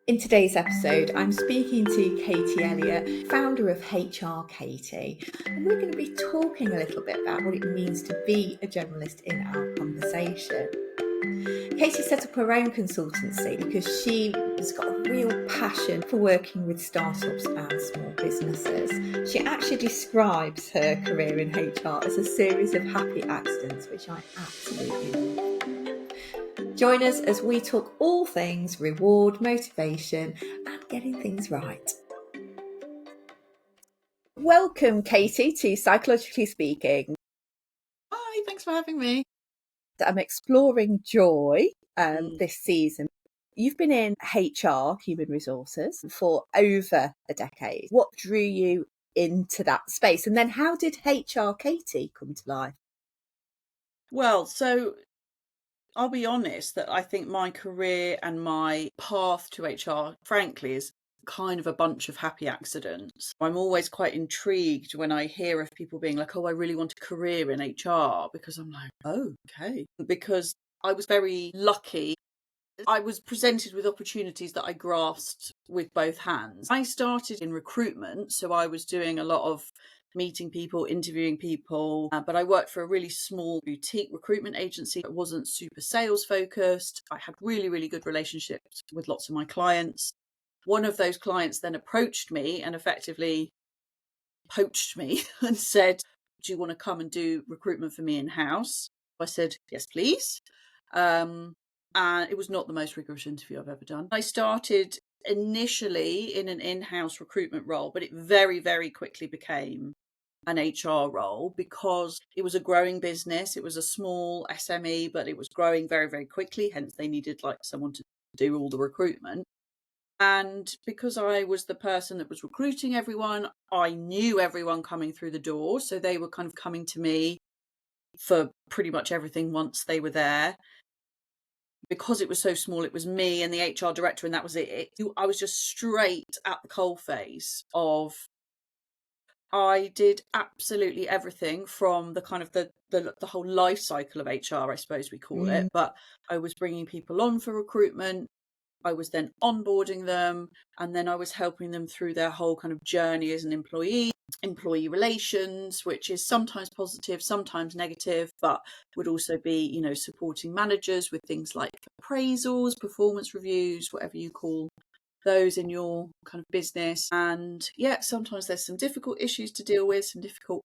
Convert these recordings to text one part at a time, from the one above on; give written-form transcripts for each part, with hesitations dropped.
In today's episode, I'm speaking to Katie Elliott, founder of HR Katie, and we're going to be talking a little bit about what it means to be a generalist in our conversation. Katie set up her own consultancy because she has got a real passion for working with startups and small businesses. She actually describes her career in HR as a series of happy accidents, which I absolutely love. Join us as we talk all things reward, motivation, and getting things right. Welcome, Katie, to Psychologically Speaking. Hi, thanks for having me. I'm exploring joy this season. You've been in HR, human resources, for over a decade. What drew you into that space? And then how did HR Katie come to life? Well, so I'll be honest that I think my career and my path to HR, frankly, is kind of a bunch of happy accidents. I'm always quite intrigued when I hear of people being like, oh, I really want a career in HR, because I'm like, oh, okay. Because I was very lucky. I was presented with opportunities that I grasped with both hands. I started in recruitment, so I was doing a lot of meeting people, interviewing people, but I worked for a really small boutique recruitment agency that wasn't super sales focused. I had really, really good relationships with lots of my clients. One of those clients then approached me and effectively poached me and said, do you want to come and do recruitment for me in-house? I said, yes, please. And it was not the most rigorous interview I've ever done. I started initially in an in-house recruitment role, but it very, very quickly became an HR role because it was a growing business. It was a small SME, but it was growing very, very quickly. Hence, they needed like someone to do all the recruitment. And because I was the person that was recruiting everyone, I knew everyone coming through the door. So they were kind of coming to me for pretty much everything once they were there. Because it was so small, it was me and the HR director, and that was it. I was just straight at the coalface of, I did absolutely everything from the kind of the whole life cycle of HR, I suppose we call it. But I was bringing people on for recruitment. I was then onboarding them, and then I was helping them through their whole kind of journey as an employee relations, which is sometimes positive, sometimes negative, but would also be, supporting managers with things like appraisals, performance reviews, whatever you call those in your kind of business. And yeah, sometimes there's some difficult issues to deal with, some difficult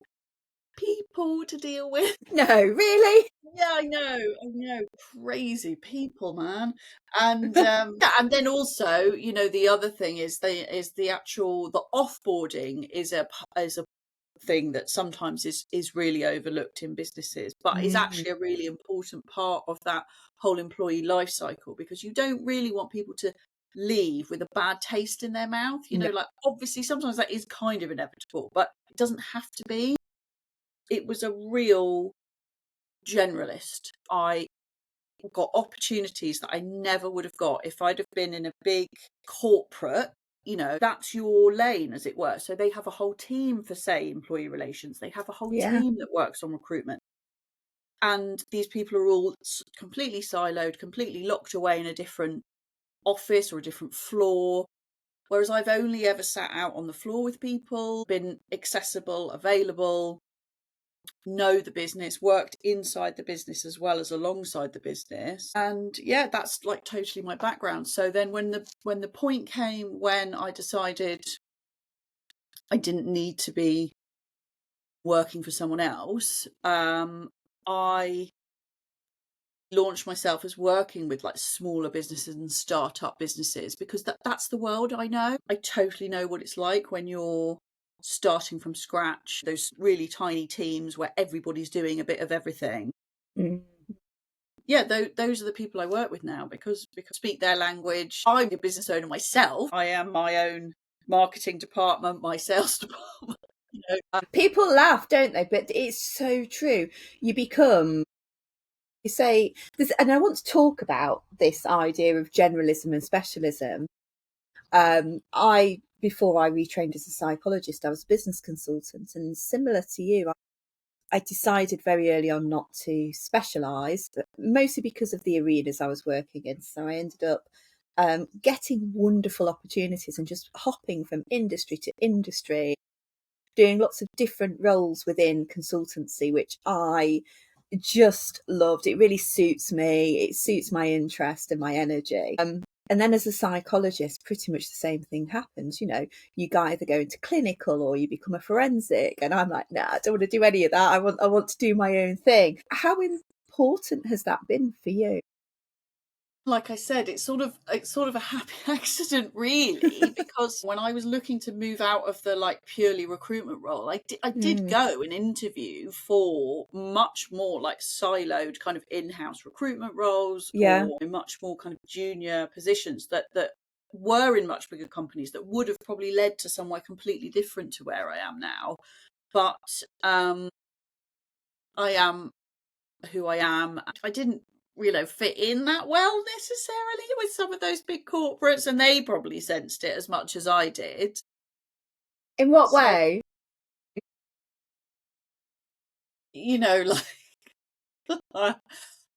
people to deal with. No, really? Yeah, I know, crazy people, man. And and then also, the other thing is the offboarding is a thing that sometimes is really overlooked in businesses, but is actually a really important part of that whole employee life cycle, because you don't really want people to leave with a bad taste in their mouth. Like obviously sometimes that is kind of inevitable, but it doesn't have to be. It was a real generalist. I got opportunities that I never would have got if I'd have been in a big corporate. That's your lane, as it were. So they have a whole team for, say, employee relations. They have a whole team that works on recruitment. And these people are all completely siloed, completely locked away in a different office or a different floor. Whereas I've only ever sat out on the floor with people, been accessible, available, know the business, worked inside the business as well as alongside the business. And yeah, that's like totally my background. So then when the point came when I decided I didn't need to be working for someone else, I launched myself as working with like smaller businesses and startup businesses, because that's the world I know. I totally know what it's like when you're starting from scratch, those really tiny teams where everybody's doing a bit of everything. Yeah, those are the people I work with now, because I speak their language. I'm a business owner myself. I am my own marketing department, my sales department. People laugh, don't they? But it's so true. You say this, and I want to talk about this idea of generalism and specialism. Before I retrained as a psychologist, I was a business consultant, and similar to you, I decided very early on not to specialise, mostly because of the arenas I was working in. So I ended up getting wonderful opportunities and just hopping from industry to industry, doing lots of different roles within consultancy, which I just loved. It really suits me. It suits my interest and my energy. And then as a psychologist, pretty much the same thing happens. You know, you either go into clinical or you become a forensic. And I'm like, nah, I don't want to do any of that. I want to do my own thing. How important has that been for you? Like I said, it's sort of a happy accident, really, because when I was looking to move out of the like purely recruitment role, I did Mm, go and interview for much more like siloed kind of in-house recruitment roles, yeah. or much more kind of junior positions that were in much bigger companies that would have probably led to somewhere completely different to where I am now. But I am who I am. I didn't, fit in that well necessarily with some of those big corporates, and they probably sensed it as much as I did. In what So, way?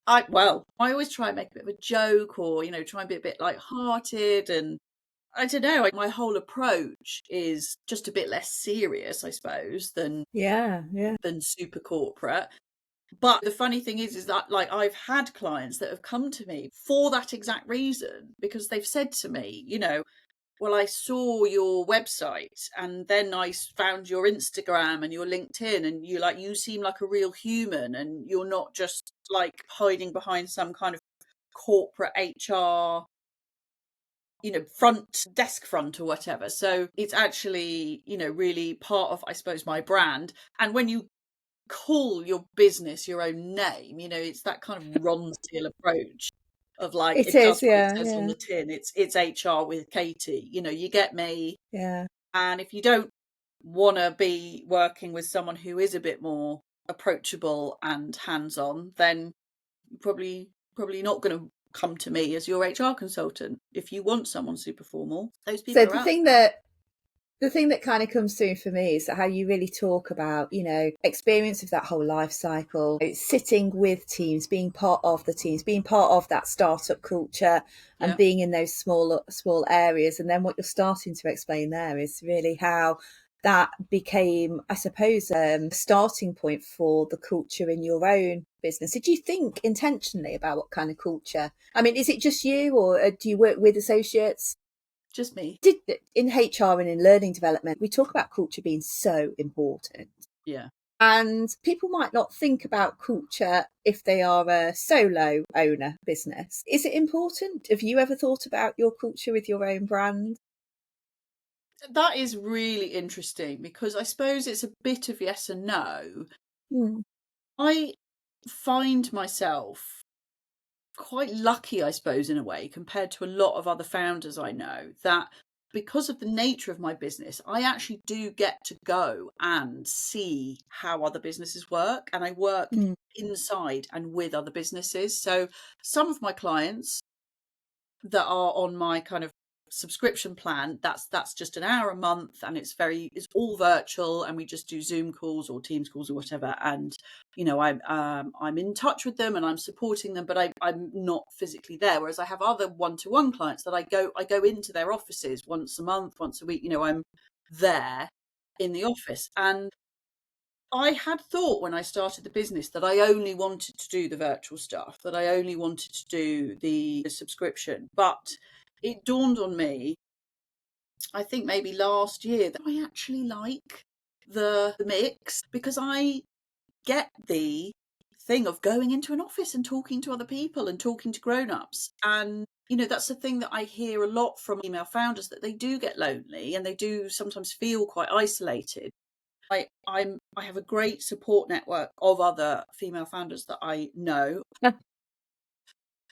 like I always try and make a bit of a joke, or try and be a bit light-hearted, and I don't know. My whole approach is just a bit less serious, I suppose, Yeah, yeah. than super corporate. But the funny thing is that like I've had clients that have come to me for that exact reason, because they've said to me, well, I saw your website and then I found your Instagram and your LinkedIn, and you seem like a real human, and you're not just like hiding behind some kind of corporate HR, front or whatever. So it's actually, really part of, I suppose, my brand. And when you call your business your own name, it's that kind of Ronseal approach of like, It it does is, what it yeah, says on yeah, the tin. It's HR with Katie. You get me. yeah. And if you don't want to be working with someone who is a bit more approachable and hands-on, then you're probably not going to come to me as your HR consultant. If you want someone super formal, those So people are out the thing that kind of comes through for me is how you really talk about, experience of that whole life cycle. It's sitting with teams, being part of the teams, being part of that startup culture, and there. being in those small areas. And then what you're starting to explain there is really how that became, I suppose, a starting point for the culture in your own business. Did you think intentionally about what kind of culture? I mean, is it just you, or do you work with associates? Just me. Did in HR and in learning development, we talk about culture being so important. Yeah. And people might not think about culture if they are a solo owner business. Is it important? Have you ever thought about your culture with your own brand? That is really interesting, because I suppose it's a bit of yes and no. Mm, I find myself quite lucky, I suppose, in a way, compared to a lot of other founders I know, that because of the nature of my business, I actually do get to go and see how other businesses work, and I work mm, inside and with other businesses. So some of my clients that are on my kind of subscription plan, that's just an hour a month, and it's all virtual, and we just do Zoom calls or Teams calls or whatever. And I'm in touch with them and I'm supporting them, but I'm not physically there. Whereas I have other one-to-one clients that I go into their offices once a month, once a week. I'm there in the office. And I had thought when I started the business that I only wanted to do the virtual stuff, that I only wanted to do the subscription. But it dawned on me, I think maybe last year, that I actually like the mix, because I get the thing of going into an office and talking to other people and talking to grown-ups. And that's the thing that I hear a lot from female founders, that they do get lonely and they do sometimes feel quite isolated. I have a great support network of other female founders that I know,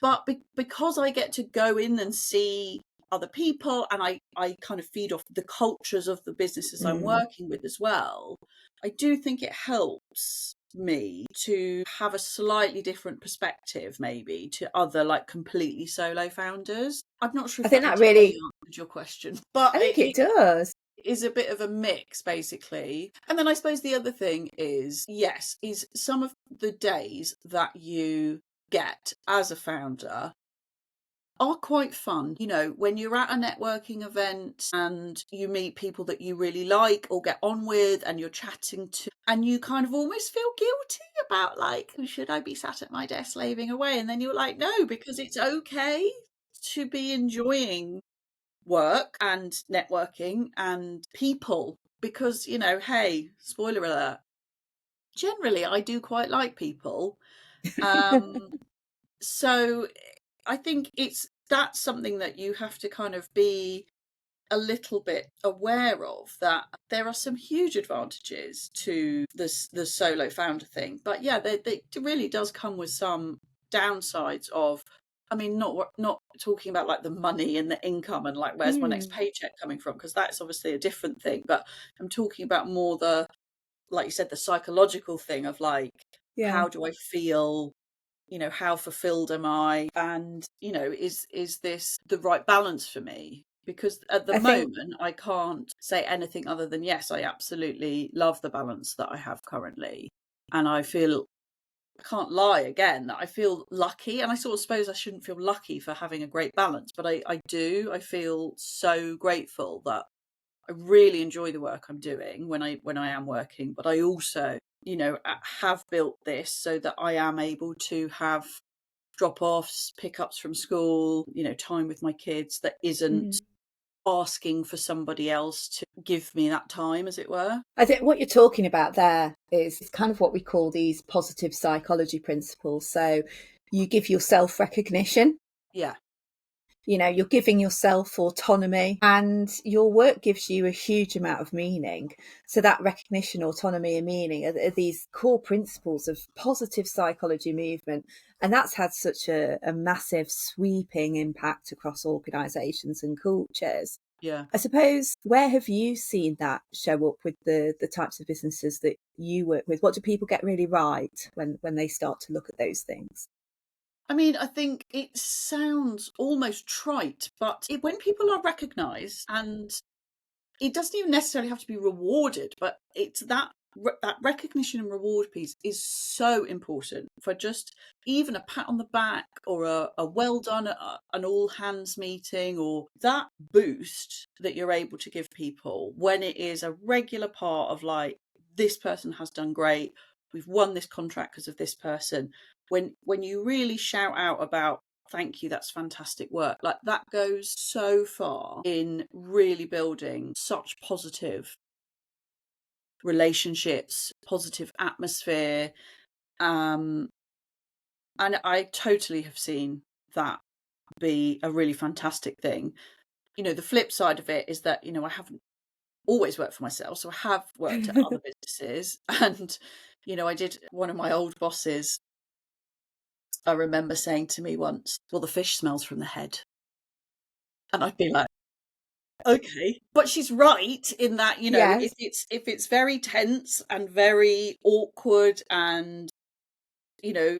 but because I get to go in and see other people, and I kind of feed off the cultures of the businesses I'm mm. working with as well, I do think it helps me to have a slightly different perspective, maybe, to other like completely solo founders. I'm not sure I if think that that entirely really, answered your question, but I think it it does. is a bit of a mix, basically. And then I suppose the other thing is, yes, is some of the days that you get as a founder are quite fun. You know, when you're at a networking event and you meet people that you really like or get on with and you're chatting to, and you kind of almost feel guilty about like, should I be sat at my desk slaving away? And then you're like, no, because it's okay to be enjoying work and networking and people because, you know, hey, spoiler alert, generally I do quite like people. Um, so I think that's something that you have to kind of be a little bit aware of, that there are some huge advantages to this the solo founder thing. But yeah, it really does come with some downsides of, I mean, not talking about like the money and the income and like where's my next Mm, paycheck coming from, because that's obviously a different thing, but I'm talking about more the, like you said, the psychological thing of like, yeah. how do I feel, you know, how fulfilled am I, and you know, is this the right balance for me? Because at the I think moment I can't say anything other than yes, I absolutely love the balance that I have currently, and I feel, I can't lie again, that I feel lucky, and I sort of suppose I shouldn't feel lucky for having a great balance, but I do, I feel so grateful that I really enjoy the work I'm doing when I am working, but I also, you know, have built this so that I am able to have drop-offs, pickups from school, you know, time with my kids that isn't mm, asking for somebody else to give me that time, as it were. I think what you're talking about there is kind of what we call these positive psychology principles. So you give yourself recognition. Yeah, You know, you're giving yourself autonomy, and your work gives you a huge amount of meaning. So that recognition, autonomy and meaning are these core principles of positive psychology movement. And that's had such a massive sweeping impact across organisations and cultures. yeah. I suppose, where have you seen that show up with the types of businesses that you work with? What do people get really right when they start to look at those things? I mean, I think it sounds almost trite, but when people are recognised, and it doesn't even necessarily have to be rewarded, but it's that recognition and reward piece is so important for just even a pat on the back or a well done at an all hands meeting, or that boost that you're able to give people when it is a regular part of like, this person has done great, we've won this contract because of this person. When you really shout out about, thank you, that's fantastic work, like that goes so far in really building such positive relationships, positive atmosphere. um and I totally have seen that be a really fantastic thing. You know, the flip side of it is that, you know, I haven't always worked for myself, so I have worked at other businesses. And you know, I did, one of my old bosses, I remember saying to me once, well, the fish smells from the head. And I'd be like, okay. But she's right in that, you know, Yes. if it's very tense and very awkward, and you know,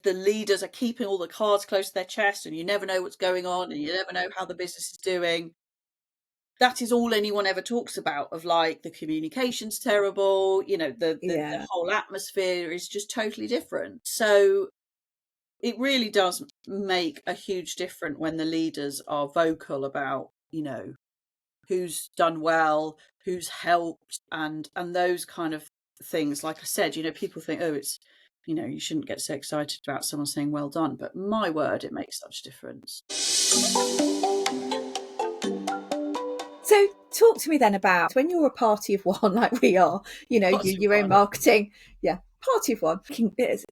the leaders are keeping all the cards close to their chest and you never know what's going on and you never know how the business is doing. That is all anyone ever talks about, of like, the communication's terrible, you know, the Yeah. whole atmosphere is just totally different. So it really does make a huge difference when the leaders are vocal about, you know, who's done well, who's helped, and those kind of things. Like I said, you know, people think, oh, it's, you know, you shouldn't get so excited about someone saying well done, but my word, it makes such a difference. So talk to me then about when you're a party of one, like we are, you know, Lots of your own fun. marketing. Yeah, party of one.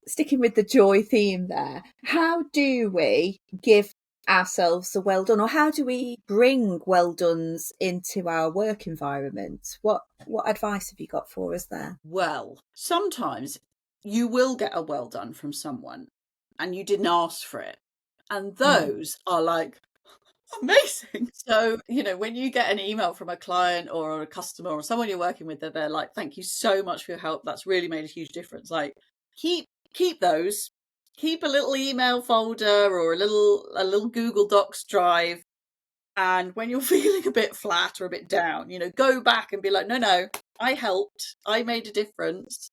Sticking with the joy theme there, how do we give ourselves a well done, or how do we bring well dones into our work environment? What advice have you got for us there? Well, sometimes you will get a well done from someone and you didn't ask for it, and Mm. those are like amazing. So, you know, when you get an email from a client or a customer or someone you're working with, that they're like, thank you so much for your help, that's really made a huge difference. Like, keep those. Keep a little email folder or a little Google Docs drive. And when you're feeling a bit flat or a bit down, you know, go back and be like, no, I helped. I made a difference.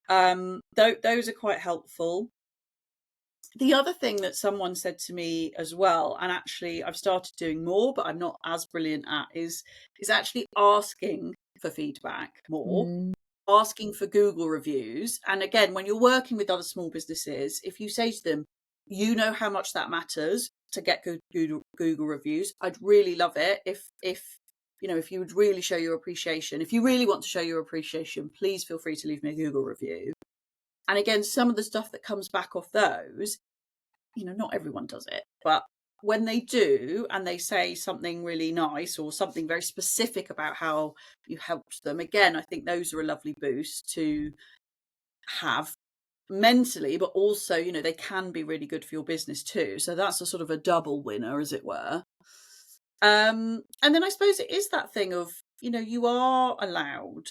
Those are quite helpful. The other thing that someone said to me as well, and actually I've started doing more, but I'm not as brilliant at, is actually asking for feedback more, Mm. asking for Google reviews. And again, when you're working with other small businesses, if you say to them, you know how much that matters to get good Google reviews, I'd really love it if if you would really show your appreciation. If you really want to show your appreciation, please feel free to leave me a Google review. And again, some of the stuff that comes back off those, not everyone does it, but when they do and they say something really nice or something very specific about how you helped them, again, I think those are a lovely boost to have mentally, but also, they can be really good for your business too. So that's a sort of a double winner, as it were. And then I suppose it is that thing of, you are allowed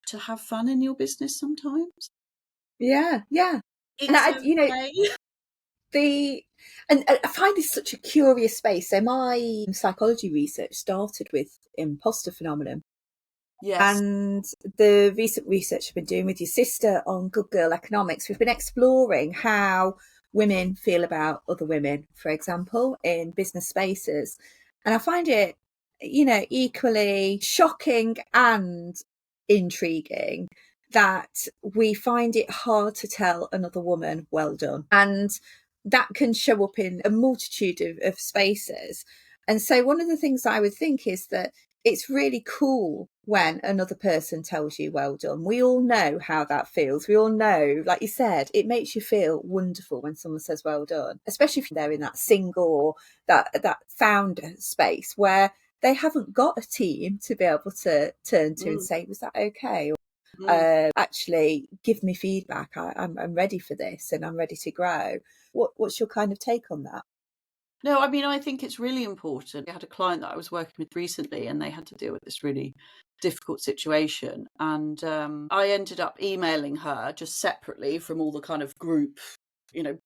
to have fun in your business sometimes. Yeah, yeah. And It's I, okay. I find this such a curious space. So my psychology research started with imposter phenomenon. Yes. And the recent research I've been doing with your sister on Good Girl Economics, we've been exploring how women feel about other women, for example, in business spaces. And I find it, equally shocking and intriguing that we find it hard to tell another woman, well done. And that can show up in a multitude of spaces. And so one of the things I would think is that it's really cool when another person tells you well done. We all know how that feels. We all know, like you said, it makes you feel wonderful when someone says well done, especially if they're in that single or that founder space where they haven't got a team to be able to turn to and Mm, say, was that okay? mm. Actually give me feedback. I'm ready for this and I'm ready to grow. What's your kind of take on that? No, I mean, I think it's really important. I had a client that I was working with recently, and they had to deal with this really difficult situation. And I ended up emailing her just separately from all the kind of group,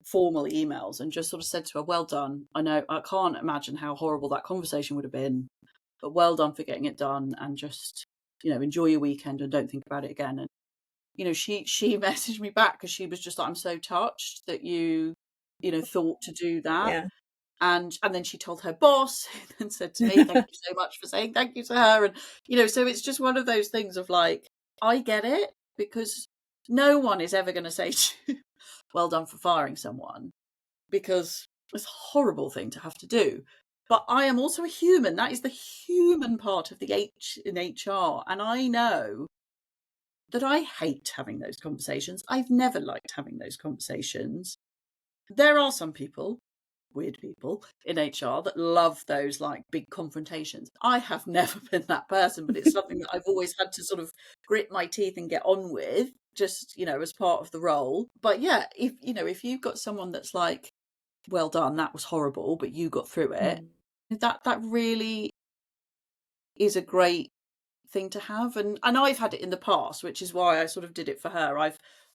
formal emails, and just sort of said to her, well done. I know I can't imagine how horrible that conversation would have been, but well done for getting it done. And just, enjoy your weekend and don't think about it again. And, she messaged me back because she was just like, I'm so touched that you thought to do that. Yeah. And then she told her boss and said to me, thank you so much for saying thank you to her. And, so it's just one of those things of like, I get it, because no one is ever going to say to you, well done for firing someone, because it's a horrible thing to have to do. But I am also a human. That is the human part of the H in HR. And I know that I hate having those conversations. I've never liked having those conversations. There are some people, weird people in HR, that love those like big confrontations. I have never been that person, but it's something that I've always had to sort of grit my teeth and get on with, just, as part of the role. But yeah, if you've got someone that's like, well done, that was horrible, but you got through it, Mm. that really is a great thing to have. And I've had it in the past, which is why I sort of did it for her.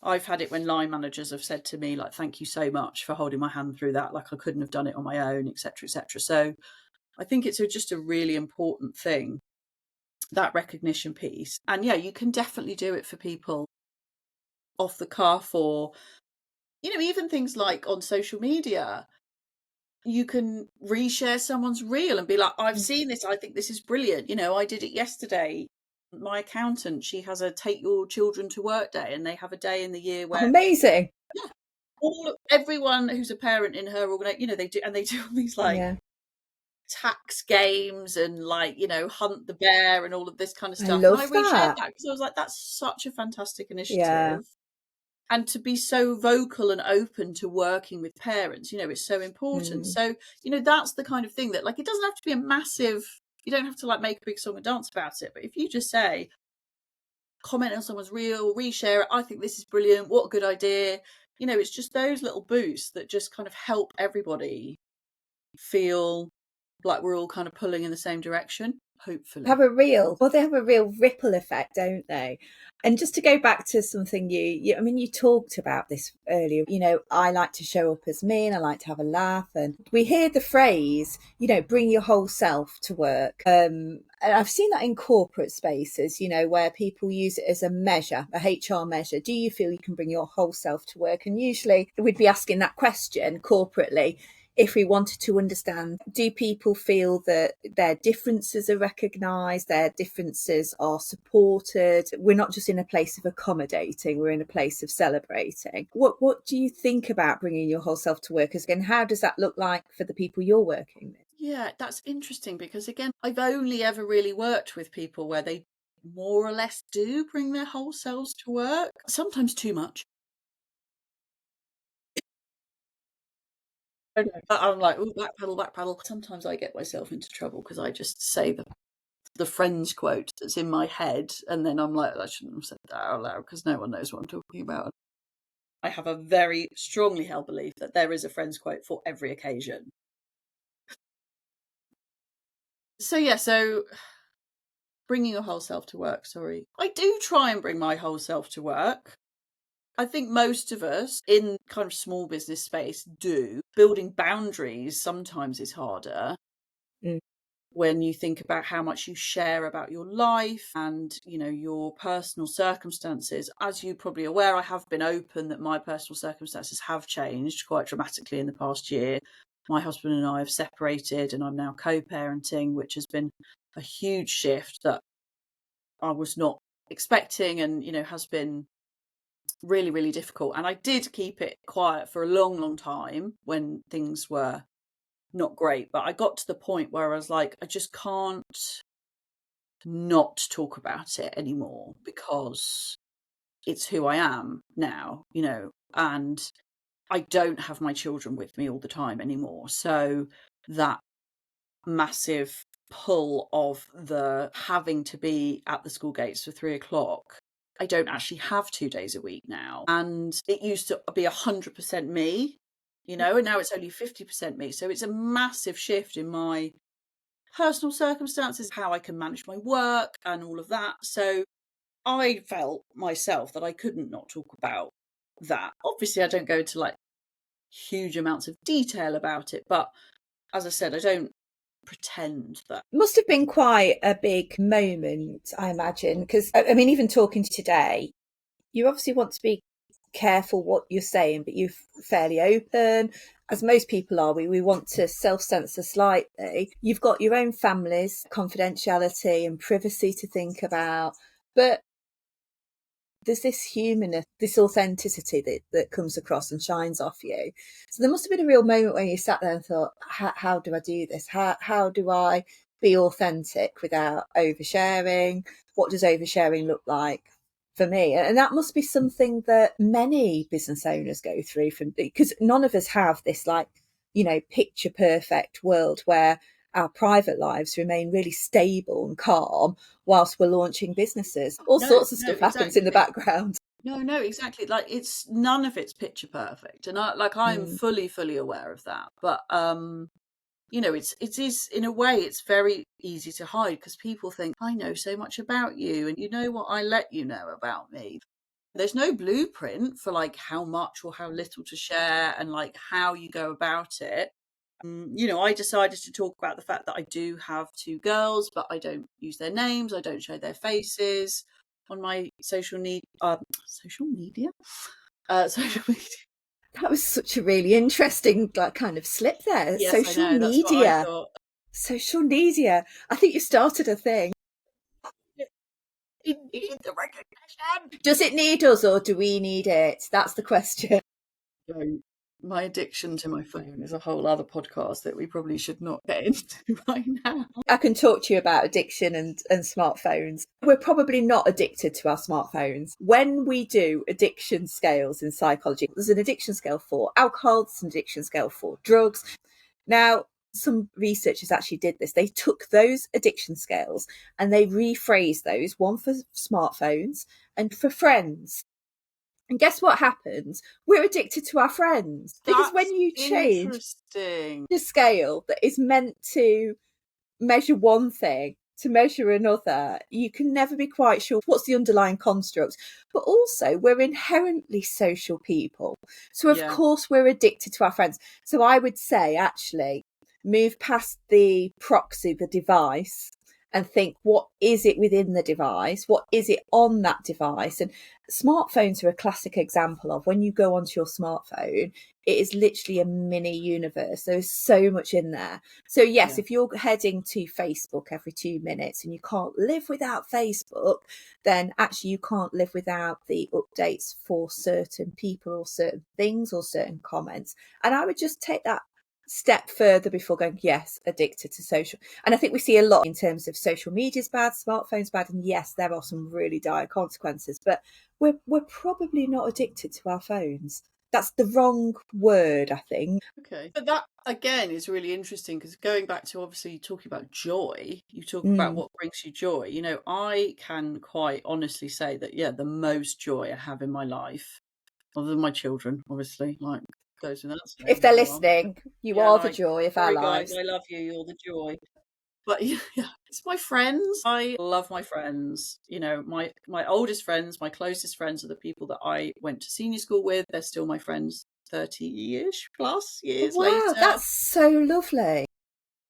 I've had it when line managers have said to me like, thank you so much for holding my hand through that, like I couldn't have done it on my own, etc., etc. So I think it's just a really important thing, that recognition piece. And yeah, you can definitely do it for people off the cuff, or even things like on social media. You can reshare someone's reel and be like, I've seen this, I think this is brilliant. I did it yesterday. My accountant, she has a take your children to work day, and they have a day in the year Oh, where, amazing. yeah, everyone who's a parent in her organization, they do all these like Yeah. tax games and like, hunt the bear and all of this kind of I stuff. And I love reshared that. that because I was like, that's such a fantastic Yeah. initiative. And to be so vocal and open to working with parents, it's so important. Mm. So, that's the kind of thing that, like, it doesn't have to be a massive, you don't have to like make a big song and dance about it. But if you just say, comment on someone's reel, reshare it, I think this is brilliant, what a good idea. It's just those little boosts that just kind of help everybody feel like we're all kind of pulling in the same direction, hopefully. They have a real ripple effect, don't they? And just to go back to something you talked about this earlier, I like to show up as me and I like to have a laugh. And we hear the phrase, bring your whole self to work. And I've seen that in corporate spaces, where people use it as a measure, a HR measure. Do you feel you can bring your whole self to work? And usually we'd be asking that question corporately if we wanted to understand, do people feel that their differences are recognised, their differences are supported? We're not just in a place of accommodating, we're in a place of celebrating. What do you think about bringing your whole self to work? And how does that look like for the people you're working with? Yeah, that's interesting because, again, I've only ever really worked with people where they more or less do bring their whole selves to work, sometimes too much. I'm like, oh, back pedal, back pedal. Sometimes I get myself into trouble because I just say the Friends quote that's in my head, and then I'm like, I shouldn't have said that out loud because no one knows what I'm talking about. I have a very strongly held belief that there is a Friends quote for every occasion. So bringing your whole self to work, sorry. I do try and bring my whole self to work. I think most of us in kind of small business space do. Building boundaries sometimes is harder. Mm. When you think about how much you share about your life and, your personal circumstances. As you're probably aware, I have been open that my personal circumstances have changed quite dramatically in the past year. My husband and I have separated and I'm now co-parenting, which has been a huge shift that I was not expecting and, has been really, really difficult. And I did keep it quiet for a long, long time when things were not great. But I got to the point where I was like, I just can't not talk about it anymore because it's who I am now, and I don't have my children with me all the time anymore. So that massive pull of the having to be at the school gates for 3:00, I don't actually have 2 days a week now. And it used to be 100% me, and now it's only 50% me. So it's a massive shift in my personal circumstances, how I can manage my work and all of that. So I felt myself that I couldn't not talk about that. Obviously, I don't go into like huge amounts of detail about it, but as I said, I don't pretend that. Must have been quite a big moment, I imagine, because even talking today, you obviously want to be careful what you're saying, but you're fairly open, as most people are. We want to self-censor slightly. You've got your own family's confidentiality and privacy to think about, but there's this humanness, this authenticity that comes across and shines off you. So there must have been a real moment when you sat there and thought, how do I do this? How do I be authentic without oversharing? What does oversharing look like for me? And that must be something that many business owners go through, because none of us have this picture perfect world where our private lives remain really stable and calm whilst we're launching businesses. All sorts of stuff happens in the background. No, exactly. Like it's none of it's picture perfect, and I'm fully aware of that. But it is in a way it's very easy to hide because people think I know so much about you, and you know what I let you know about me. There's no blueprint for like how much or how little to share and like how you go about it. I decided to talk about the fact that I do have 2 girls, but I don't use their names. I don't show their faces on my social media. Social media. That was such a really interesting kind of slip there. Yes, Social I know. That's what I media. thought. Social media. I think you started a thing. It needs the recognition. Does it need us or do we need it? That's the question. So my addiction to my phone is a whole other podcast that we probably should not get into right now. I can talk to you about addiction and smartphones. We're probably not addicted to our smartphones. When we do addiction scales in psychology, there's an addiction scale for alcohol, there's an addiction scale for drugs. Now, some researchers actually did this. They took those addiction scales and they rephrased those, one for smartphones and for friends. And guess what happens? We're addicted to our friends, because That's when you change interesting. the scale that is meant to measure one thing to measure another, you can never be quite sure what's the underlying construct. But also, we're inherently social people. So, of Yeah, course, we're addicted to our friends. So, I would say, actually, move past the proxy, the device, and think, what is it within the device? What is it on that device? And smartphones are a classic example of, when you go onto your smartphone, it is literally a mini universe. There's so much in there. So yes, yeah. if you're heading to Facebook every 2 minutes and you can't live without Facebook, then actually you can't live without the updates for certain people or certain things or certain comments. And I would just take that step further before going, yes, addicted to social. And I think we see a lot in terms of social media's bad, smartphones bad, and yes, there are some really dire consequences, but we're probably not addicted to our phones. That's the wrong word, I think. Okay. But that again is really interesting, because going back to obviously talking about joy, you talk about Mm. what brings you joy. I can quite honestly say that, yeah, the most joy I have in my life, other than my children, obviously, like goes without If saying, they're they are. listening, you Yeah, are the like, joy of our sorry guys, lives. I love you, you're the joy. But yeah, it's my friends. I love my friends. My oldest friends, my closest friends are the people that I went to senior school with. They're still my friends 30-ish plus years Wow, later. that's so lovely.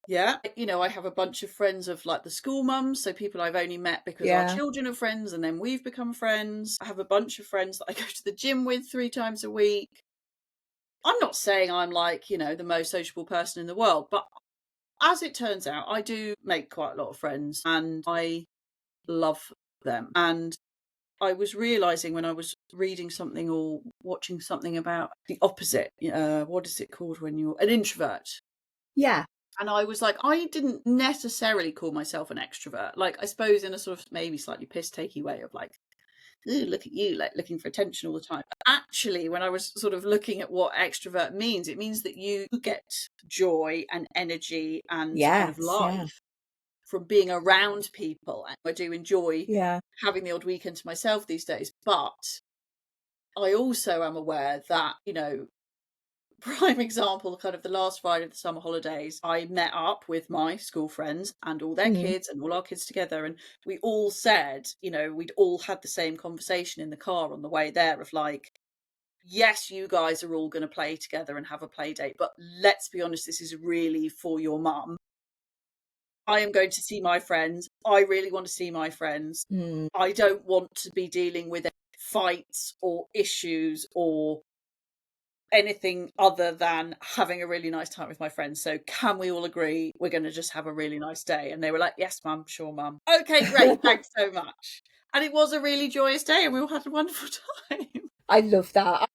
Yeah. I have a bunch of friends of like the school mums, so people I've only met because our Yeah. children are friends and then we've become friends. I have a bunch of friends that I go to the gym with 3 times a week. I'm not saying I'm like, the most sociable person in the world, but as it turns out, I do make quite a lot of friends and I love them. And I was realizing when I was reading something or watching something about the opposite, what is it called when you're an introvert? Yeah. And I was like, I didn't necessarily call myself an extrovert. Like, I suppose in a sort of maybe slightly piss takey way of like, "Ooh, look at you, like looking for attention all the time." But actually, when I was sort of looking at what extrovert means, it means that you get joy and energy and kind of Yes. Yeah. life from being around people. And I do enjoy Yeah. having the odd weekend to myself these days. But I also am aware that, prime example, kind of the last Friday of the summer holidays, I met up with my school friends and all their Mm. kids and all our kids together. And we all said, we'd all had the same conversation in the car on the way there of like, yes, you guys are all going to play together and have a play date, but let's be honest, this is really for your mum. I am going to see my friends. I really want to see my friends. Mm. I don't want to be dealing with fights or issues or anything other than having a really nice time with my friends. So can we all agree we're going to just have a really nice day? And they were like, yes, mum, sure, mum. Okay, great. Thanks so much. And it was a really joyous day and we all had a wonderful time. I love that.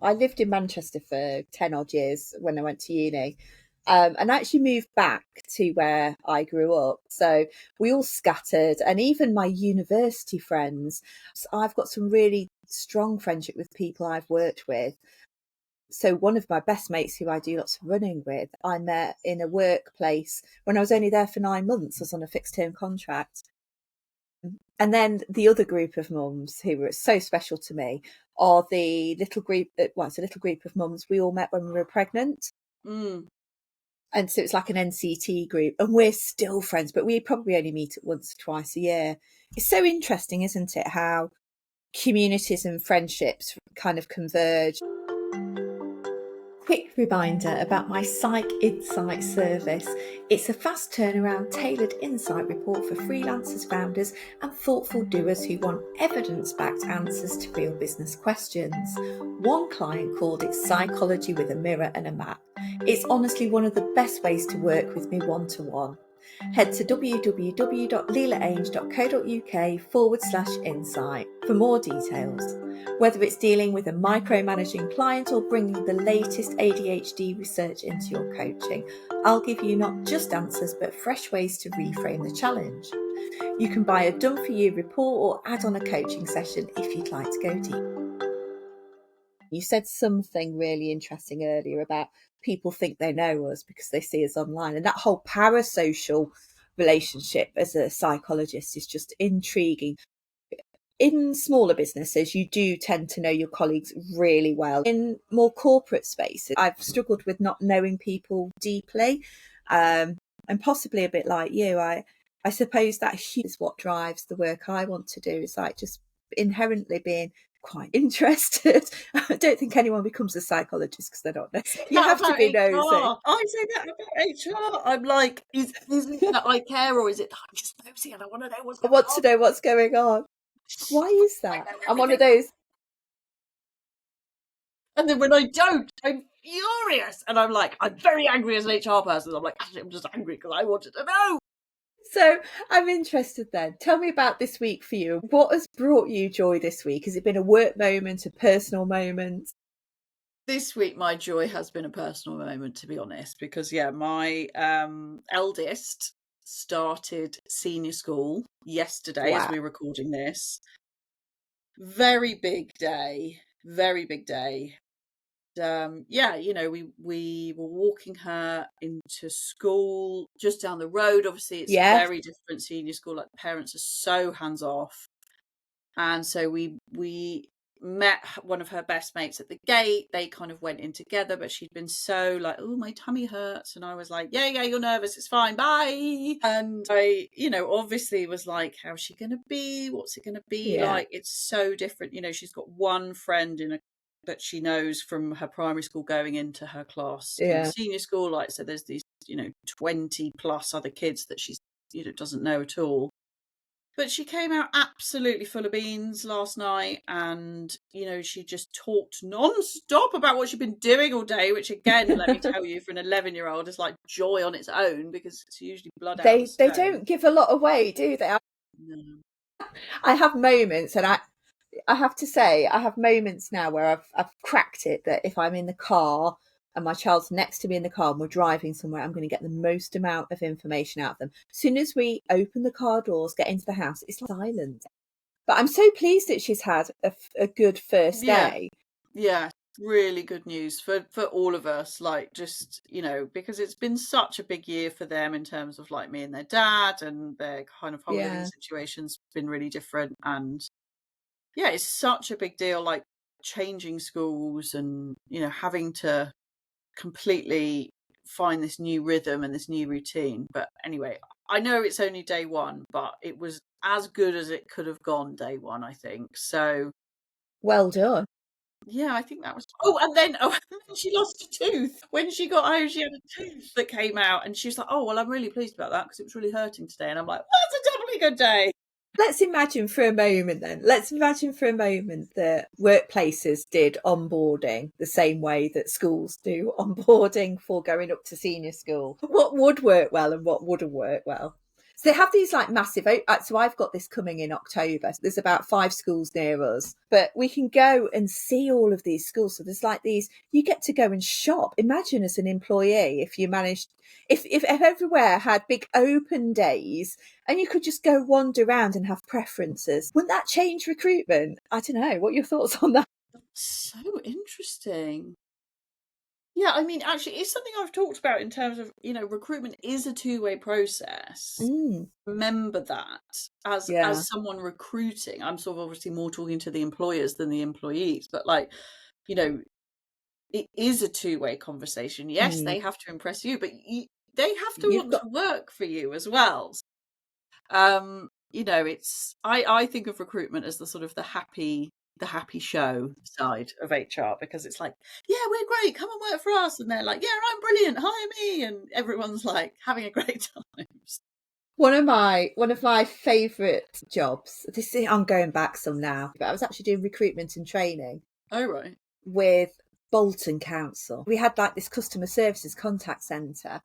I lived in Manchester for 10 odd years when I went to uni. And actually moved back to where I grew up. So we all scattered, and even my university friends. So I've got some really strong friendship with people I've worked with. So one of my best mates who I do lots of running with, I met in a workplace when I was only there for 9 months. I was on a fixed term contract. And then the other group of mums who were so special to me are the little group, well, it's a little group of mums we all met when we were pregnant. Mm. And so it's like an NCT group, and we're still friends, but we probably only meet once or twice a year. It's so interesting, isn't it, how communities and friendships kind of converge. Quick reminder about my Psych Insight service. It's a fast turnaround, tailored insight report for freelancers, founders, and thoughtful doers who want evidence backed answers to real business questions. One client called it Psychology with a Mirror and a Map. It's honestly one of the best ways to work with me one to one. Head to www.leilaainge.co.uk/insight for more details. Whether it's dealing with a micromanaging client or bringing the latest ADHD research into your coaching, I'll give you not just answers but fresh ways to reframe the challenge. You can buy a done-for-you report or add on a coaching session if you'd like to go deep. You said something really interesting earlier about people think they know us because they see us online, and that whole parasocial relationship as a psychologist is just intriguing. In smaller businesses, you do tend to know your colleagues really well. In more corporate spaces, I've struggled with not knowing people deeply, and possibly a bit like you. I suppose that is what drives the work I want to do. It's like just inherently being quite interested. I don't think anyone becomes a psychologist because they don't know. You That have to about be nosy. HR. I say that about HR. I'm like, is it that I care, or is it that I'm just nosy and I want to know what's I going want to on? know what's going on. Why is I that? know I'm one of everything. those. And then when I don't, I'm furious. And I'm like, I'm very angry as an HR person. I'm like, actually, I'm just angry because I wanted to know. So I'm interested then. Tell me about this week for you. What has brought you joy this week? Has it been a work moment, a personal moment? This week, my joy has been a personal moment, to be honest, because, yeah, my eldest started senior school yesterday as Wow. we're recording this. Very big day. Very big day. Yeah, we were walking her into school just down the road. Obviously, it's a Yes. very different senior school. Like, the parents are so hands off, and so we met one of her best mates at the gate. They kind of went in together, but she'd been so like, oh, my tummy hurts, and I was like, yeah, you're nervous, it's fine, bye. And I, obviously was like, how's she gonna be? What's it gonna be Yeah. like? It's so different. She's got one friend that she knows from her primary school going into her class in Yeah. senior school. Like, so there's these 20 plus other kids that she's doesn't know at all. But she came out absolutely full of beans last night, and she just talked non-stop about what she'd been doing all day, which, again, let me tell you, for an 11-year-old is like joy on its own, because it's usually blood out of a They stone. don't give a lot away, do they? No. I have moments, and I have to say, I have moments now where I've cracked it that if I'm in the car and my child's next to me in the car and we're driving somewhere, I'm going to get the most amount of information out of them. As soon as we open the car doors, get into the house, it's like silent. But I'm so pleased that she's had a good first Yeah, day. yeah, really good news for all of us, like, just, because it's been such a big year for them in terms of, like, me and their dad, and their kind of whole living Yeah. situation's been really different. And yeah, it's such a big deal, like, changing schools and, having to completely find this new rhythm and this new routine. But anyway, I know it's only day one, but it was as good as it could have gone day one, I think. So Well done. yeah, I think that was. Oh, and then she lost a tooth. When she got home, she had a tooth that came out, and she was like, "Oh, well, I'm really pleased about that because it was really hurting today." And I'm like, "Well, that's a doubly good day." Let's imagine for a moment then. Let's imagine for a moment that workplaces did onboarding the same way that schools do onboarding for going up to senior school. What would work well and what wouldn't work well? So they have these like massive. So I've got this coming in October. There's about 5 schools near us, but we can go and see all of these schools. So there's like these. You get to go and shop. Imagine as an employee if you managed, if everywhere had big open days and you could just go wander around and have preferences. Wouldn't that change recruitment? I don't know. What are your thoughts on that? So interesting. Yeah, I mean, actually, it's something I've talked about in terms of, recruitment is a two-way process. Mm, Remember that, yeah. as someone recruiting, I'm sort of obviously more talking to the employers than the employees, but, like, you know, it is a two-way conversation. Yes, Mm. they have to impress you, but they have to You've want got to work for you as well. It's I think of recruitment as the sort of the happy show side of HR, because it's like, yeah, we're great, come and work for us, and they're like, yeah, I'm brilliant, hire me, and everyone's like having a great time. one of my favourite jobs. I'm going back some now, but I was actually doing recruitment and training Oh, right. with Bolton Council. We had like this customer services contact centre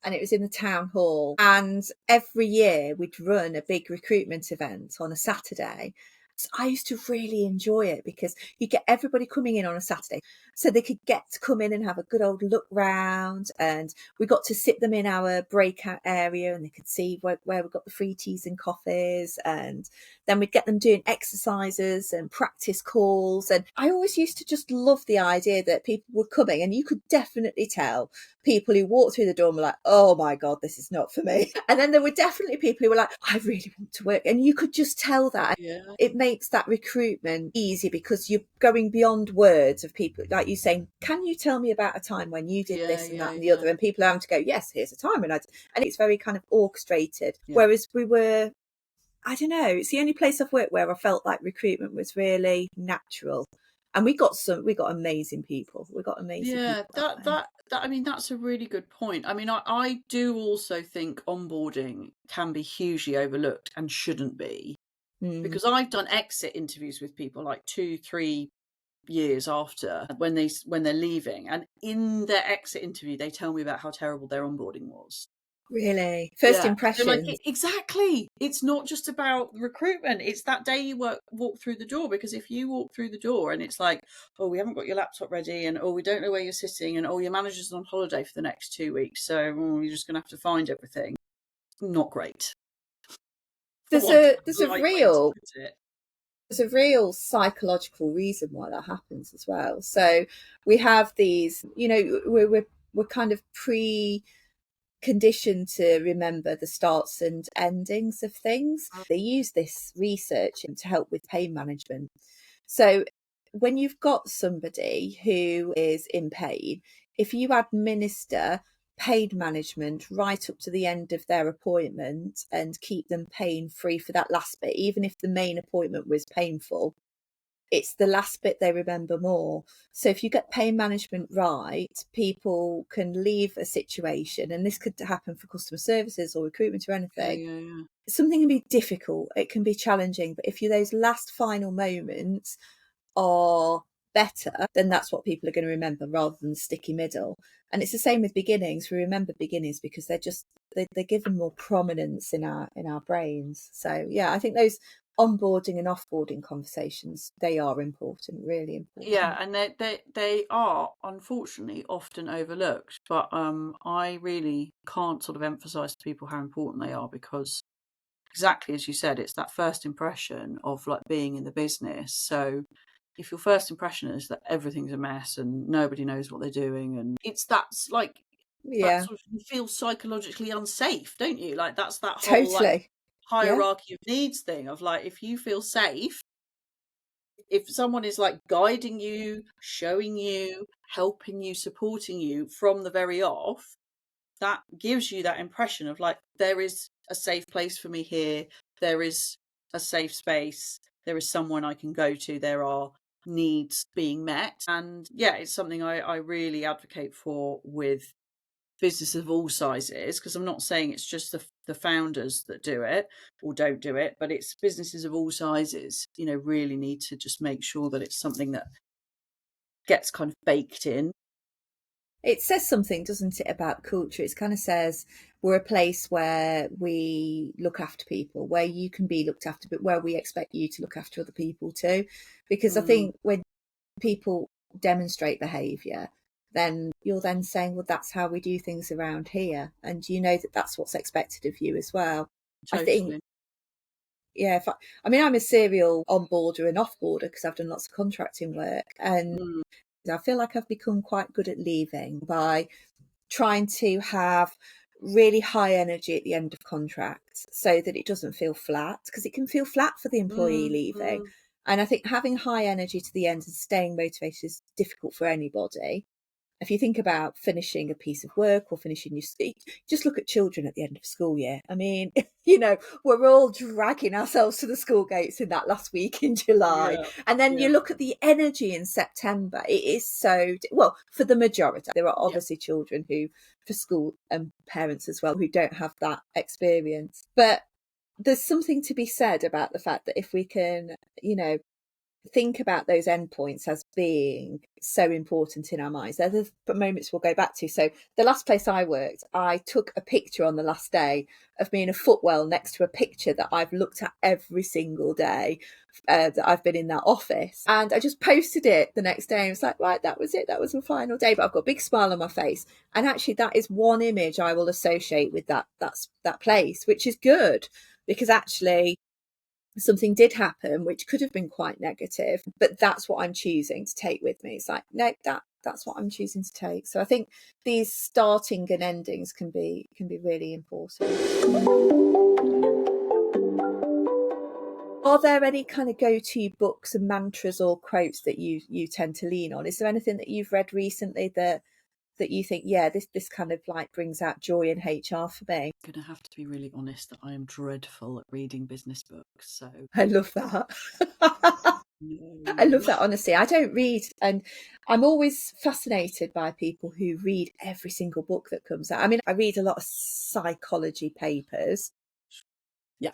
and it was in the town hall. And every year we'd run a big recruitment event on a Saturday. So I used to really enjoy it because you get everybody coming in on a Saturday so they could get to come in and have a good old look round. And we got to sit them in our breakout area and they could see where we got the free teas and coffees. And then we'd get them doing exercises and practice calls. And I always used to just love the idea that people were coming and you could definitely tell people who walked through the door and were like, oh my God, this is not for me. And then there were definitely people who were like, I really want to work. And you could just tell that. Yeah. It made makes that recruitment easy because you're going beyond words of people, like you saying, can you tell me about a time when you did this and that and the other? And people are having to go, yes, here's a time when and it's very kind of orchestrated. Yeah. Whereas we were, I don't know, it's the only place I've worked where I felt like recruitment was really natural. And we got amazing people. We got amazing people. That I mean, that's a really good point. I mean, I do also think onboarding can be hugely overlooked and shouldn't be, because I've done exit interviews with people like 2-3 years after when they're leaving, and in their exit interview they tell me about how terrible their onboarding was. Really? First impressions. Exactly. It's not just about recruitment. It's that day you walk through the door, because if you walk through the door and it's like, oh, we haven't got your laptop ready, and oh, we don't know where you're sitting, and oh, your manager's on holiday for the next 2 weeks, so you're just going to have to find everything. Not great. There's a real psychological reason why that happens as well. So we have these, we're kind of conditioned to remember the starts and endings of things. They use this research to help with pain management. So when you've got somebody who is in pain, if you administer pain management right up to the end of their appointment and keep them pain free for that last bit, even if the main appointment was painful, it's the last bit they remember more. So if you get pain management right, people can leave a situation, and this could happen for customer services or recruitment or anything. Something can be difficult, it can be challenging, but if those last final moments are better, then that's what people are going to remember rather than the sticky middle. And it's the same with beginnings. We remember beginnings because they're given more prominence in our brains. So yeah, I think those onboarding and offboarding conversations, they are important, really important. Yeah, and they are unfortunately often overlooked, but I really can't sort of emphasize to people how important they are, because exactly as you said, it's that first impression of like being in the business. So if your first impression is that everything's a mess and nobody knows what they're doing, and that's like that sort of, you feel psychologically unsafe, don't you? Like that's that whole like hierarchy of needs thing of like, if you feel safe, if someone is like guiding you, showing you, helping you, supporting you from the very off, that gives you that impression of like, there is a safe place for me here, there is a safe space, there is someone I can go to, there are needs being met. And yeah, it's something I really advocate for with businesses of all sizes, because I'm not saying it's just the founders that do it or don't do it, but it's businesses of all sizes, really need to just make sure that it's something that gets kind of baked in. It says something, doesn't it, about culture? It kind of says we're a place where we look after people, where you can be looked after, but where we expect you to look after other people too. Because I think when people demonstrate behaviour, then you're then saying, well, that's how we do things around here. And you know that that's what's expected of you as well. Totally. I think, yeah, I'm a serial onboarder and offboarder because I've done lots of contracting work. And I feel like I've become quite good at leaving by trying to have really high energy at the end of contracts so that it doesn't feel flat, because it can feel flat for the employee leaving. And I think having high energy to the end and staying motivated is difficult for anybody. If you think about finishing a piece of work or finishing your just look at children at the end of school year. I mean, we're all dragging ourselves to the school gates in that last week in July. And then you look at the energy in September. It is so, well, for the majority. There are obviously children who, for school and parents as well, who don't have that experience. But there's something to be said about the fact that if we can, think about those endpoints as being so important in our minds. They're the moments we'll go back to. So the last place I worked, I took a picture on the last day of me in a footwell next to a picture that I've looked at every single day that I've been in that office. And I just posted it the next day. And it was like, right, that was it. That was my final day. But I've got a big smile on my face. And actually that is one image I will associate with that place, which is good, because actually something did happen which could have been quite negative, but that's what I'm choosing to take with me. It's like, no, that's what I'm choosing to take. So I think these starting and endings can be really important. Are there any kind of go-to books and mantras or quotes that you tend to lean on? Is there anything that you've read recently that you think, yeah, this kind of like brings out joy in HR for me? I'm going to have to be really honest that I am dreadful at reading business books. So I love that. I love no. that, honestly. I don't read, and I'm always fascinated by people who read every single book that comes out. I mean, I read a lot of psychology papers. Yeah.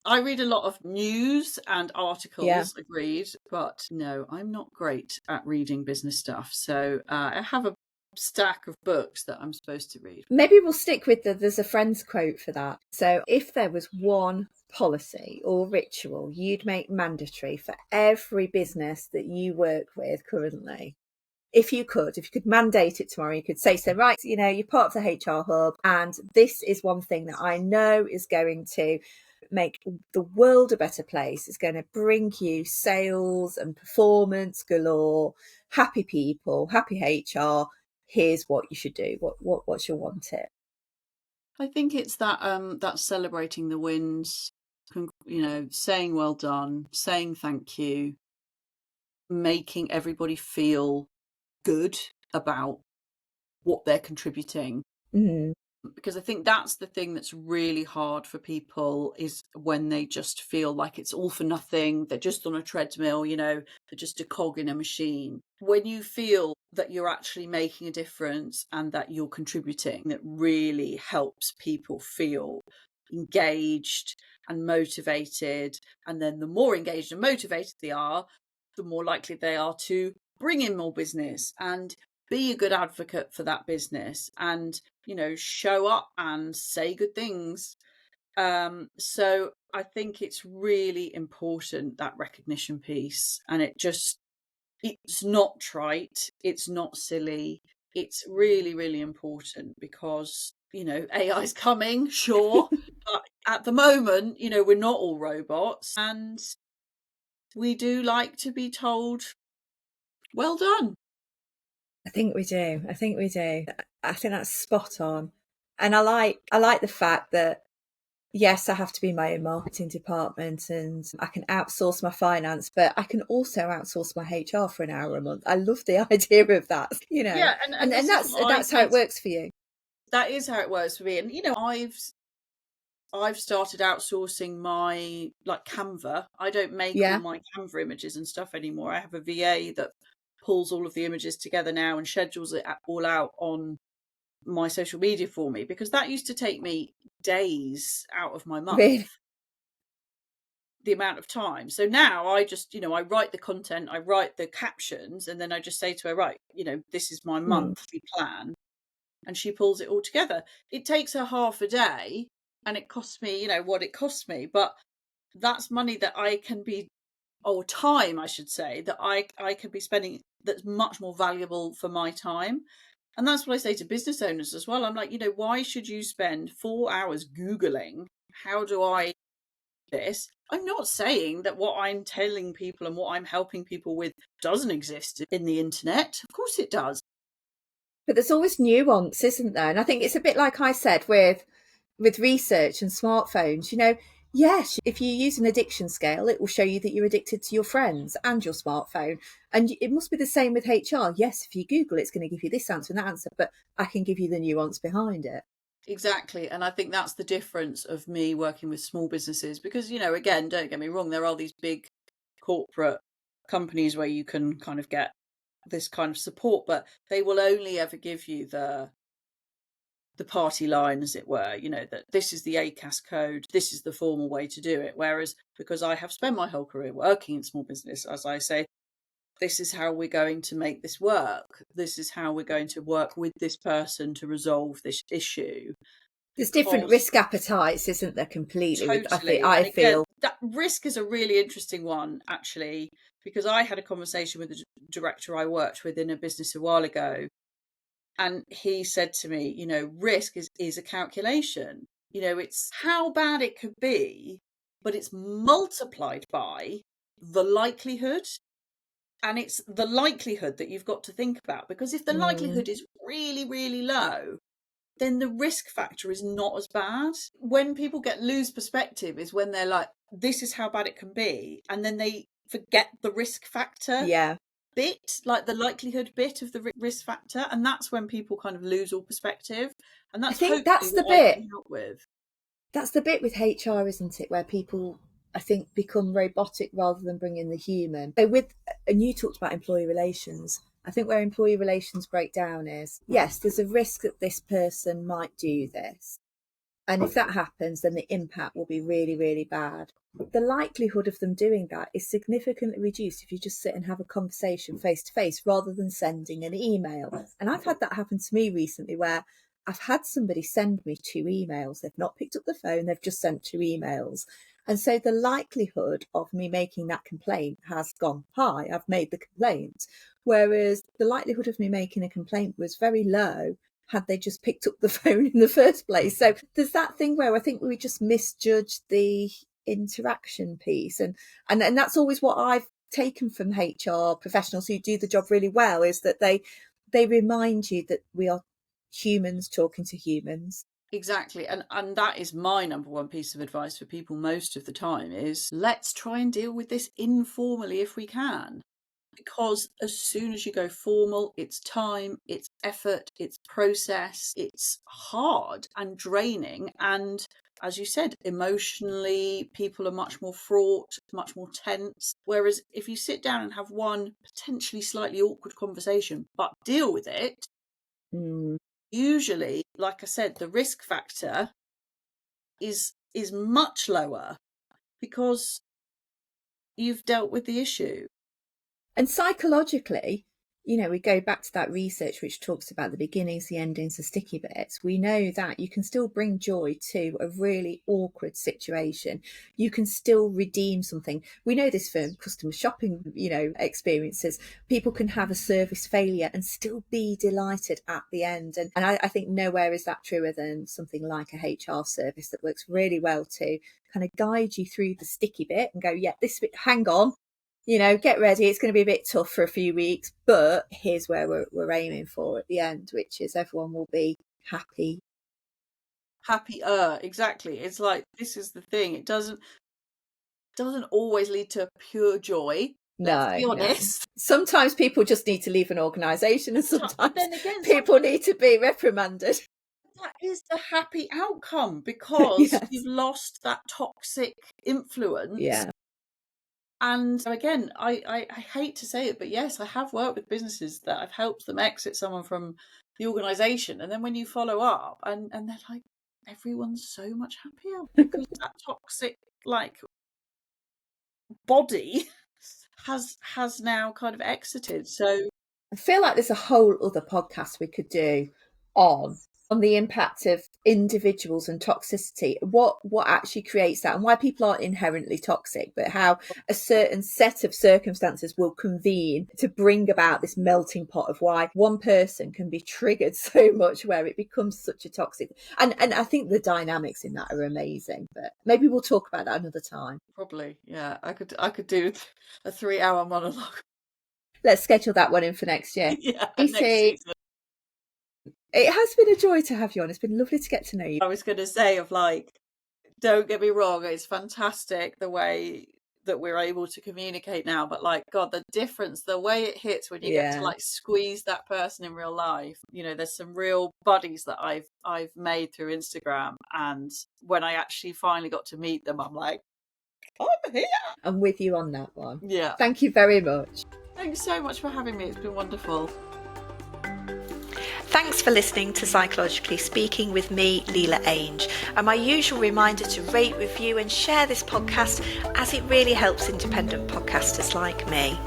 I read a lot of news and Yeah. articles, agreed, but no, I'm not great at reading business stuff. So I have a stack of books that I'm supposed to read. Maybe we'll stick with there's a friend's quote for that. So if there was one policy or ritual you'd make mandatory for every business that you work with currently, if you could mandate it tomorrow, you could say, so right, you're part of the HR hub, and this is one thing that I know is going to make the world a better place. It's going to bring you sales and performance galore, happy people, happy HR. Here's what you should do. What's your one tip? I think it's that celebrating the wins, saying well done, saying thank you, making everybody feel good about what they're contributing. Mm. Because I think that's the thing that's really hard for people, is when they just feel like it's all for nothing. They're just on a treadmill, they're just a cog in a machine. When you feel that you're actually making a difference and that you're contributing, that really helps people feel engaged and motivated. And then the more engaged and motivated they are, the more likely they are to bring in more business and be a good advocate for that business and show up and say good things. So I think it's really important, that recognition piece, and it's not trite, it's not silly, it's really, really important, because AI is coming, sure, but at the moment, we're not all robots, and we do like to be told, well done. I think we do. I think we do. I think that's spot on. And I like the fact that, yes, I have to be my own marketing department and I can outsource my finance, but I can also outsource my HR for an hour a month. I love the idea of that, Yeah, and and this is what I that's how say. it works for you. That is how it works for me. And I've started outsourcing my, like, Canva. I don't make all Yeah. my Canva images and stuff anymore. I have a VA that pulls all of the images together now and schedules it all out on my social media for me, because that used to take me days out of my month, Really. the amount of time. So now I just, I write the content, I write the captions, and then I just say to her, right, this is my Mm. monthly plan. And she pulls it all together. It takes her half a day and it costs me, what it costs me. But that's money that I can be, or time, I should say, that I can be spending, that's much more valuable for my time. And that's what I say to business owners as well. I'm like, why should you spend 4 hours Googling, how do I do this? I'm not saying that what I'm telling people and what I'm helping people with doesn't exist in the internet. Of course it does. But there's always nuance, isn't there? And I think it's a bit like I said with research and smartphones. Yes, if you use an addiction scale, it will show you that you're addicted to your friends and your smartphone. And it must be the same with HR. Yes, if you Google, it's going to give you this answer and that answer, but I can give you the nuance behind it. Exactly. And I think that's the difference of me working with small businesses, because, again, don't get me wrong, there are these big corporate companies where you can kind of get this kind of support, but they will only ever give you the party line, as it were, that this is the ACAS code, this is the formal way to do it. Whereas, because I have spent my whole career working in small business, as I say, this is how we're going to make this work. This is how we're going to work with this person to resolve this issue. There's different Because risk appetites, isn't there? Completely. With totally. I And again, feel. that risk is a really interesting one, actually, because I had a conversation with the director I worked with in a business a while ago. And he said to me, risk is a calculation. It's how bad it could be, but it's multiplied by the likelihood. And it's the likelihood that you've got to think about, because if the Mm. likelihood is really, really low, then the risk factor is not as bad. When people lose perspective is when they're like, this is how bad it can be. And then they forget the risk factor bit, like the likelihood bit of the risk factor. And that's when people kind of lose all perspective. And that's I think hopefully that's the what I bit. can help with. That's the bit with HR, isn't it? Where people, I think, become robotic rather than bring in the human. So and you talked about employee relations. I think where employee relations break down is, yes, there's a risk that this person might do this. And if that happens, then the impact will be really, really bad. The likelihood of them doing that is significantly reduced if you just sit and have a conversation face to face rather than sending an email. And I've had that happen to me recently where I've had somebody send me 2 emails. They've not picked up the phone, they've just sent 2 emails. And so the likelihood of me making that complaint has gone high. I've made the complaint. Whereas the likelihood of me making a complaint was very low had they just picked up the phone in the first place. So there's that thing where I think we just misjudge the interaction piece. And that's always what I've taken from HR professionals who do the job really well, is that they remind you that we are humans talking to humans. Exactly. And that is my number one piece of advice for people most of the time is let's try and deal with this informally if we can. Because as soon as you go formal, it's time, it's effort, it's process, it's hard and draining. And as you said, emotionally, people are much more fraught, much more tense. Whereas if you sit down and have one potentially slightly awkward conversation, but deal with it, usually, like I said, the risk factor is much lower because you've dealt with the issue. And psychologically, we go back to that research which talks about the beginnings, the endings, the sticky bits. We know that you can still bring joy to a really awkward situation. You can still redeem something. We know this from customer shopping, experiences. People can have a service failure and still be delighted at the end. And I think nowhere is that truer than something like a HR service that works really well to kind of guide you through the sticky bit and go, yeah, this bit, hang on. Get ready. It's going to be a bit tough for a few weeks, but here's where we're aiming for at the end, which is everyone will be happy. Happier, exactly. It's like, this is the thing. It doesn't always lead to pure joy. Let's be honest. No. Sometimes people just need to leave an organisation, and sometimes people need to be reprimanded. That is the happy outcome because you've lost that toxic influence. Yeah. And again, I hate to say it, but yes, I have worked with businesses that I've helped them exit someone from the organisation. And then when you follow up and they're like, everyone's so much happier because that toxic body has now kind of exited. So I feel like there's a whole other podcast we could do on the impact of individuals and toxicity, what actually creates that and why people aren't inherently toxic, but how a certain set of circumstances will convene to bring about this melting pot of why one person can be triggered so much where it becomes such a toxic. And I think the dynamics in that are amazing, but maybe we'll talk about that another time. Probably, yeah. I could do a 3-hour monologue. Let's schedule that one in for next year. Yeah, next season. It has been a joy to have you on. It's been lovely to get to know you. I was going to say don't get me wrong, it's fantastic the way that we're able to communicate now, but God, the difference, the way it hits when you get to squeeze that person in real life. There's some real buddies that I've made through Instagram, and when I actually finally got to meet them, I'm like, I'm here. I'm with you on that one. Yeah. Thank you very much. Thanks so much for having me. It's been wonderful. Thanks for listening to Psychologically Speaking with me, Leila Ainge. And my usual reminder to rate, review and share this podcast, as it really helps independent podcasters like me.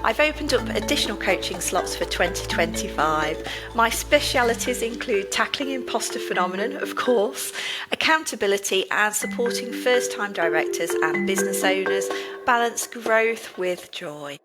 I've opened up additional coaching slots for 2025. My specialities include tackling imposter phenomenon, of course, accountability and supporting first-time directors and business owners balance growth with joy.